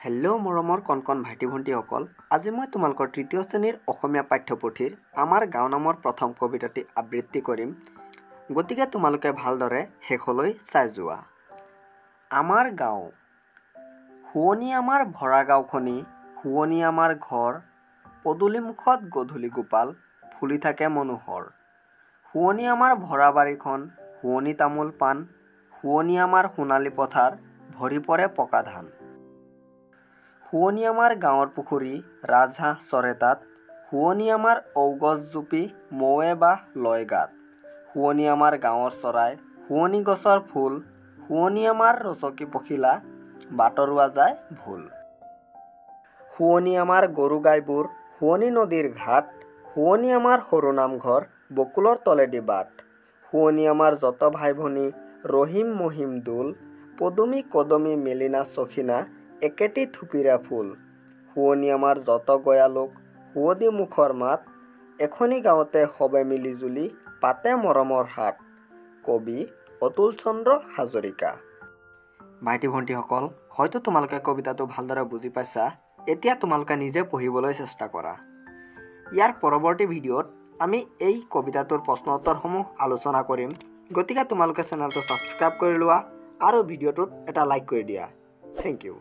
Hello' মৰমৰ কণ ভাইটি ভণ্টিসকল, আজি মই তোমালোকৰ তৃতীয় শ্ৰেণীৰ অসমীয়া পাঠ্যপুথিৰ আমাৰ গাঁও নামৰ প্ৰথম কবিতাটি আবৃত্তি কৰিম। গতিকে তোমালোকে ভালদৰে শেষলৈ চাই যোৱা। আমাৰ গাঁও। শুৱনি আমাৰ ভৰা গাঁওখনি, শুৱনি আমাৰ ঘৰ, পদূলিমুখত গধূলি গোপাল, ফুলি থাকে মনোহৰ। শুৱনি আমাৰ ভৰা বাৰীখন, শুৱনি তামোল পাণ, শুৱনি আমাৰ সোণালী পথাৰ, ভৰি পৰে পকা ধান। শুৱনি আমাৰ গাঁৱৰ পুখুৰী, ৰাজহাঁহ চৰে তাত, শুৱনি আমাৰ ঔগছ জুপি, মৌৱে বাঁহ লয় গাত। শুৱনি আমাৰ গাঁৱৰ চৰাই, শুৱনি গছৰ ফুল, শুৱনি আমাৰ ৰচকী পখিলা, বাটৰুৱা যায় ভুল। শুৱনি আমাৰ গৰু গাইবোৰ, শুৱনি নদীৰ ঘাট, শুৱনি আমাৰ সৰু নামঘৰ, বকুলৰ তলেদি বাট। শুৱনি আমাৰ যত ভাই ভনী, ৰহিম মহিম দোল, পদুমী কদমী মেলিনা চখিনা, একেটি থুপিৰা ফুল। শুৱনি আমাৰ যত গয়া লোক, সুৱদী মুখৰ মাত, এখনি গাঁৱতে সবে মিলি জুলি, পাতে মৰমৰ হাত। কবি অতুল চন্দ্ৰ হাজৰিকা। ভাইটি ভণ্টিসকল, হয়তো তোমালোকে কবিতাটো ভালদৰে বুজি পাইছা। এতিয়া তোমালোকে নিজে পঢ়িবলৈ চেষ্টা কৰা। ইয়াৰ পৰৱৰ্তী ভিডিঅ'ত আমি এই কবিতাটোৰ প্ৰশ্ন উত্তৰসমূহ আলোচনা কৰিম। গতিকে তোমালোকে চেনেলটো ছাবস্ক্ৰাইব কৰি লোৱা আৰু ভিডিঅ'টোত এটা লাইক কৰি দিয়া। Thank U.